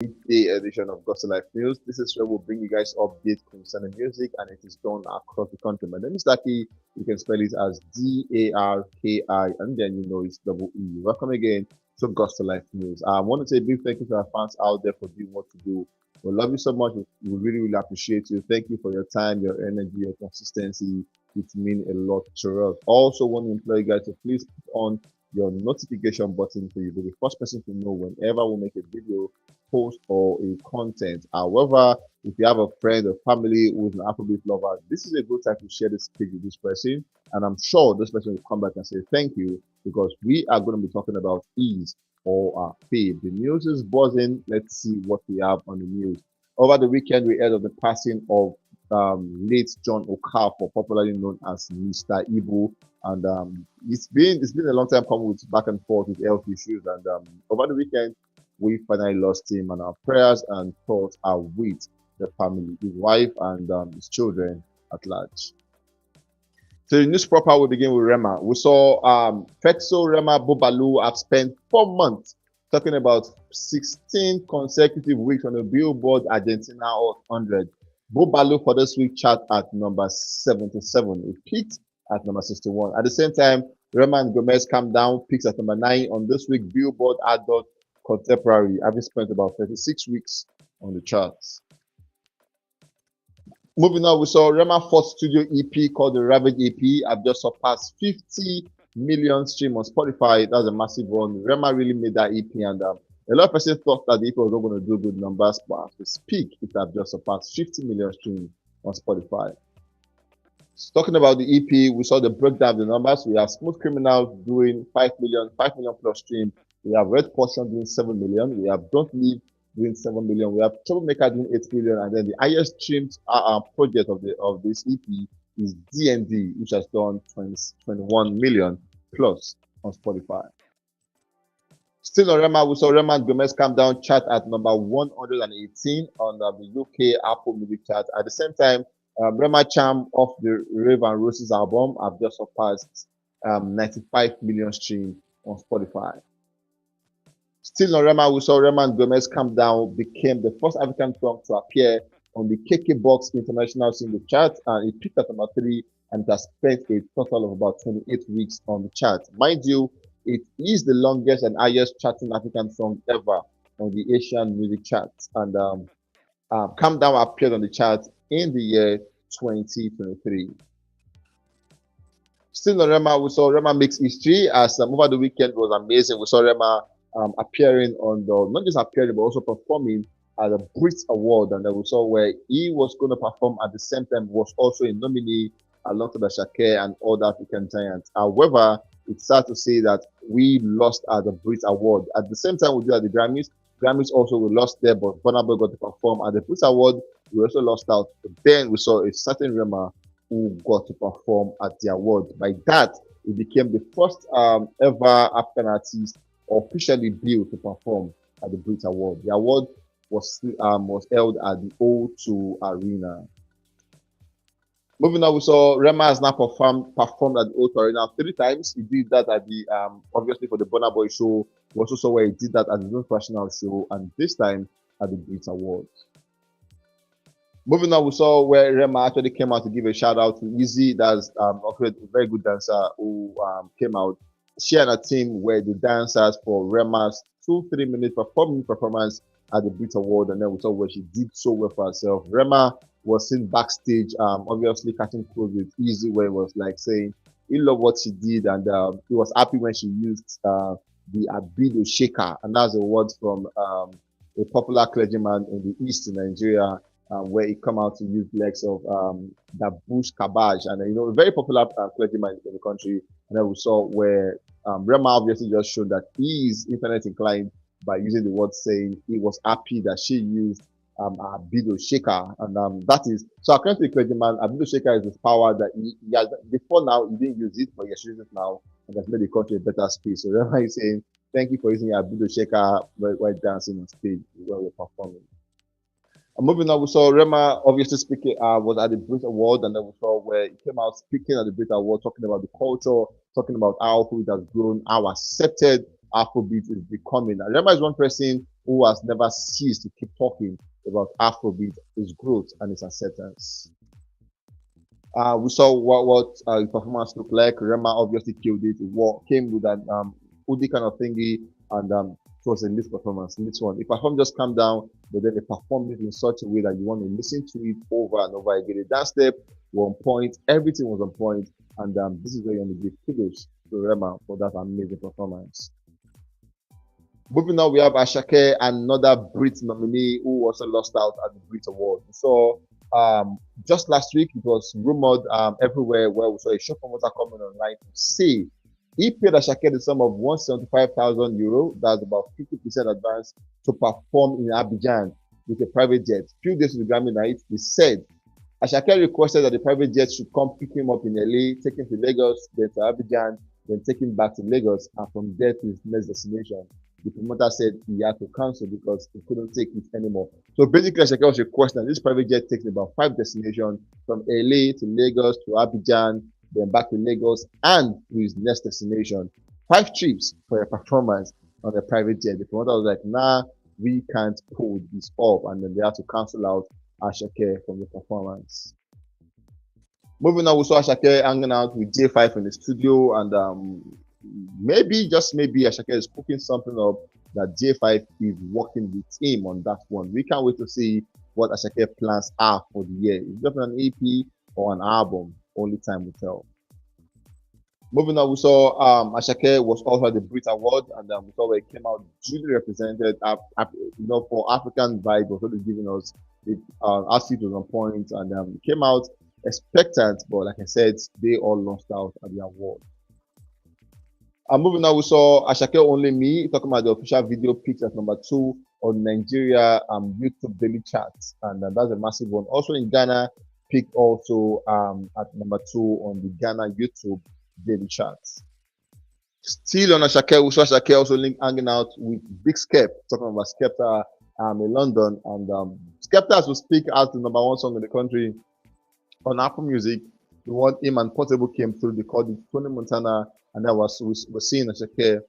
Day edition of Gospel Life News. This is where we'll bring you guys updates concerning music, and it is done across the country. My name is Daki. You can spell it as Darki, and then you know it's double E. Welcome again to Gospel Life News. I want to say a big thank you to our fans out there for doing what you do. We love you so much. We really, really appreciate you. Thank you for your time, your energy, your consistency. It means a lot to us. Also, want to implore you guys to please put on your notification button so you'll be the first person to know whenever we make a video, post, or a content. However, if you have a friend or family who's an Afrobeat lover, this is a good time to share this page with this person. And I'm sure this person will come back and say thank you because we are going to be talking about ease or fame. The news is buzzing. Let's see what we have on the news. Over the weekend, we heard of the passing of late John Okafor, popularly known as Mr. Ibu, and it's been a long time coming with back and forth with health issues. And over the weekend, we finally lost him, and our prayers and thoughts are with the family, his wife, and his children at large. So the news proper will begin with Rema. We saw Fetso Rema Bobalu have spent 4 months talking about 16 consecutive weeks on the Billboard Argentina Hot 100. Bobalu for this week chart at number 77. It peaked at number 61. At the same time, Rema and Gomez come down, peaks at number 9 on this week Billboard Adult Contemporary, having spent about 36 weeks on the charts. Moving on, we saw Rema fourth studio EP called the Ravage EP. I've just surpassed 50 million streams on Spotify. That's a massive one. Rema really made that EP, and a lot of people thought that the EP was not going to do good numbers, but at its peak, it has just surpassed 50 million streams on Spotify. So talking about the EP, we saw the breakdown of the numbers. We have Smooth Criminal doing 5 million plus streams. We have Red Portion doing 7 million. We have Don't Leave doing 7 million. We have Troublemaker doing 8 million. And then the highest streamed project of this EP is D&D, which has done 21 million plus on Spotify. Still on Rema, we saw Rema and Gomez come down chart at number 118 on the UK Apple Music chart. At the same time, Rema Charm of the Rave and Roses album have just surpassed 95 million streams on Spotify. Still on Rema, we saw Rema and Gomez Calm Down became the first African song to appear on the KK Box International Single Chart, and it peaked at number 3 and it has spent a total of about 28 weeks on the chart. Mind you, it is the longest and highest charting African song ever on the Asian music charts, and Calm Down appeared on the chart in the year 2023. Still on Rema, we saw Rema makes history as over the weekend was amazing. We saw Rema appearing on not just appearing but also performing at the Brits Award, and then we saw where he was going to perform at the same time was also a nominee alongside Asake and other African giants. However, it's sad to say that we lost at the Brits Award. At the same time we did at the Grammys. Grammys also we lost there, but Burna Boy got to perform at the Brits Award. We also lost out. But then we saw a certain Rema who got to perform at the award. By that, it became the first ever African artist officially billed to perform at the Brits Award. The award was held at the O2 Arena. Moving on, we saw Rema has now performed at the O2 Arena 3 times. He did that at the obviously for the Burna Boy show. We also saw where he did that at the International show, and this time at the Brits Awards. Moving on, we saw where Rema actually came out to give a shout out to Easy. That's a very good dancer who came out. She and her team were the dancers for Rema's 2-3 minute performance at the Brit Award, and then we saw where she did so well for herself. Rema was seen backstage, obviously catching close with Easy, where it was like saying he loved what she did, and he was happy when she used the Abido Shaker, and that's a word from a popular clergyman in the east in Nigeria, where he come out to use legs of the Bush Cabbage, and a very popular clergyman in the country. And then we saw where Rema obviously just showed that he is internet inclined by using the word, saying he was happy that she used Abido Shaker, and that is so. According to the clergyman, Abido Shaker is this power that he has before now he didn't use it, but he has used it now and has made the country a better space. So Rema is saying, "Thank you for using Abido Shaker while dancing on stage while we're performing." Moving on, we saw Rema obviously speaking, was at the Brit Award, and then we saw where he came out speaking at the Brit Award, talking about the culture, talking about how food has grown, how accepted Afrobeat is becoming. And Rema is one person who has never ceased to keep talking about Afrobeat, its growth, and its acceptance. We saw what his performance looked like. Rema obviously killed it. Came with an hoodie kind of thingy, and it was a lit performance. Lit one. The perform just calm down, but then they performed it in such a way that you want to listen to it over and over again. The dance step was on point. Everything was on point, and this is where you want to give kudos to Rema for that amazing performance. Moving on, we have Asake, another Brit nominee who also lost out at the Brit Award. So just last week, it was rumored everywhere where we saw a show promoter coming online to say he paid Asake the sum of €175,000, that's about 50% advance, to perform in Abidjan with a private jet. Few days to the Grammy night, he said Asake requested that the private jet should come pick him up in LA, take him to Lagos, then to Abidjan, then take him back to Lagos, and from there to his next destination. The promoter said he had to cancel because he couldn't take it anymore. So basically, Asake was requesting that this private jet takes about 5 destinations from LA to Lagos to Abidjan, then back to Lagos and to his next destination. 5 trips for a performance on a private jet. The promoter was like, nah, we can't pull this off. And then they had to cancel out Asake from the performance. Moving on, we saw Asake hanging out with J5 in the studio, and maybe, just maybe, Asake is cooking something up that J5 is working with him on that one. We can't wait to see what Asake plans are for the year. Is it an EP or an album? Only time will tell. Moving on, we saw Asake was also at the Brit Award, and we saw where it came out duly represented. For African vibe, was really giving us the outfit was on point, and it came out expectant, but like I said, they all lost out at the award. Moving on, we saw Asake Only Me talking about the official video picked at number 2 on Nigeria YouTube daily charts, and that's a massive one. Also in Ghana, picked also at number 2 on the Ghana YouTube daily charts. Still on Asake, we saw Asake also hanging out with Big Skep, talking about Skepta in London, and Skepta, as we speak, as the number 1 song in the country on Apple Music. The one him and Portable came through. They called it Tony Montana, and that was we're seeing Asake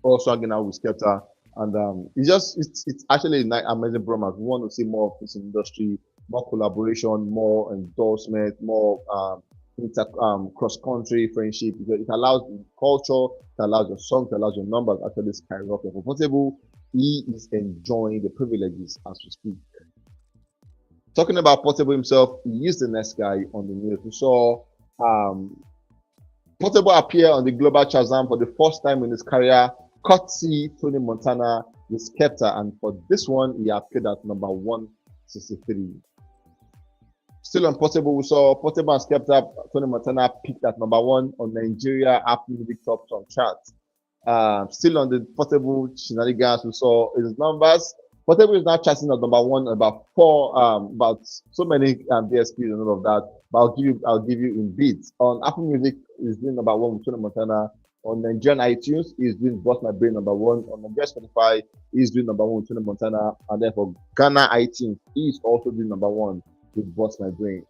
also hanging out with Skepta, and it's actually an amazing program. We want to see more of this industry, more collaboration, more endorsement, more cross-country friendship. It allows the culture, it allows your song, it allows your numbers actually skyrocket. For Portable, he is enjoying the privileges as we speak. Talking about Portable himself, he is the next guy on the news. We saw Portable appear on the global Shazam for the first time in his career, courtesy Tony Montana with Skepta, and for this one, he appeared at number 163. Still on Portable, we saw Portable and Skepta, Tony Montana picked at number 1 on Nigeria Apple Music Top Song charts. Still on the Portable shenanigans, we saw his numbers. Portable is now charting at number 1, about 4, about so many DSPs and all of that. But I'll give you in beats. On Apple Music, he's doing number 1 with Tony Montana. On Nigerian iTunes, he's doing Bust My Brain number 1. On Nigerian Spotify, he's doing number 1 with Tony Montana. And then for Ghana iTunes, he's also doing number 1 with Bust My Brain.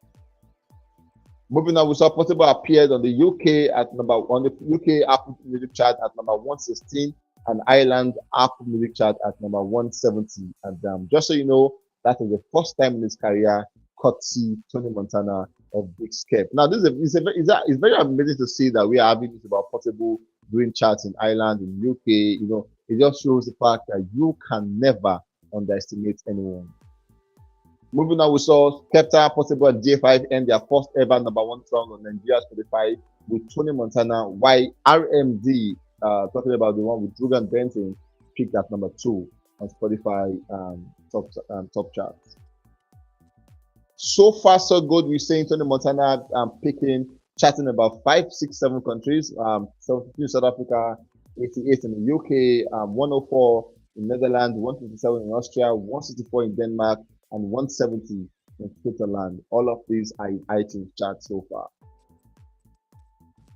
Moving on, we saw Portable appeared on the UK at on the UK Apple Music chart at number 116, and Ireland Apple Music chart at number 170. And just so you know, that is the first time in his career, courtesy Tony Montana of Big Skep. Now, this is it's very amazing to see that we are having this about Portable doing charts in Ireland, in UK. It just shows the fact that you can never underestimate anyone. Moving on, we saw Skepta, Portable, and J5 end their first ever number 1 song on Nigeria's Spotify with Tony Montana, while RMD, talking about the one with Ruben Benton, picked at number 2 on Spotify top charts. So far, so good. We're seeing Tony Montana chatting about 5, 6, 7 countries. 72 in South Africa, 88 in the UK, 104 in Netherlands, 157 in Austria, 164 in Denmark, and 170 in Switzerland. All of these are in iTunes charts so far.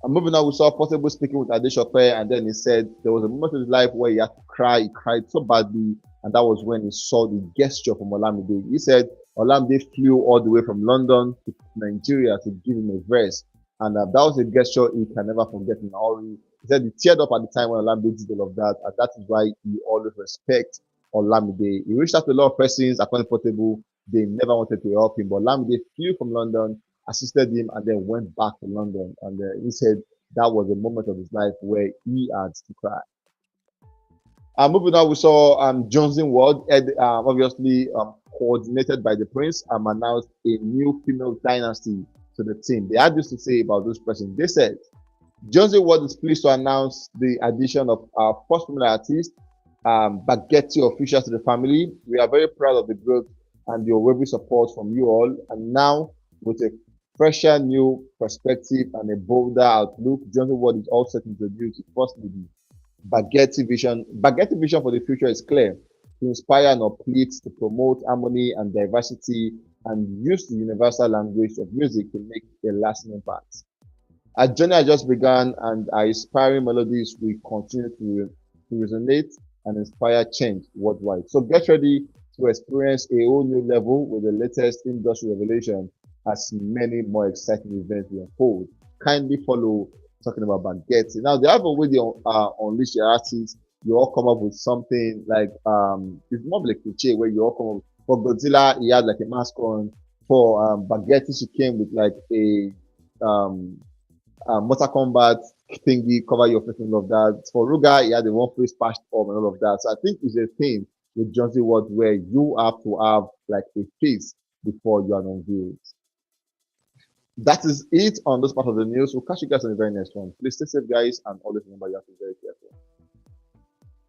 And moving on, we saw Portable speaking with Adesope, and then he said there was a moment in his life where he had to cry. He cried so badly, and that was when he saw the gesture from Olamide. He said Olamide flew all the way from London to Nigeria to give him a verse, and that was a gesture he can never forget in a hurry. He said he teared up at the time when Olamide did all of that, and that is why he always respects Olamide. He reached out to a lot of persons at Portable. They never wanted to help him, but Olamide flew from London, assisted him, and then went back to London. And he said that was a moment of his life where he had to cry. Moving on, we saw Jonzing World, obviously coordinated by the Prince, announced a new female dynasty to the team. They had this to say about those persons. They said, Jonzing World is pleased to announce the addition of our first female artist, Baguetti officials to the family. We are very proud of the growth and the unwavering support from you all. And now, with a fresher new perspective and a bolder outlook, Jonzing World is all set to introduce its first lady. Baguette vision for the future is clear: to inspire and uplift, to promote harmony and diversity, and use the universal language of music to make a lasting impact. Our journey has just begun, and our inspiring melodies will continue to resonate and inspire change worldwide. So get ready to experience a whole new level with the latest industry revelation as many more exciting events will unfold. Kindly follow talking about Baguette. Now they have a way they unleash their artists. You all come up with something like it's more like a cliche where you all come up with, for Godzilla he had like a mask on. For Baguette she came with like a Mortal Kombat thingy, cover your face and all of that. For Ruga, he had the one face patched up and all of that. So I think it's a thing with Jonzing World where you have to have like a face before you are unveiled. That is it on this part of the news. We'll catch you guys on the very next one. Please stay safe, guys, and always remember you have to be very careful.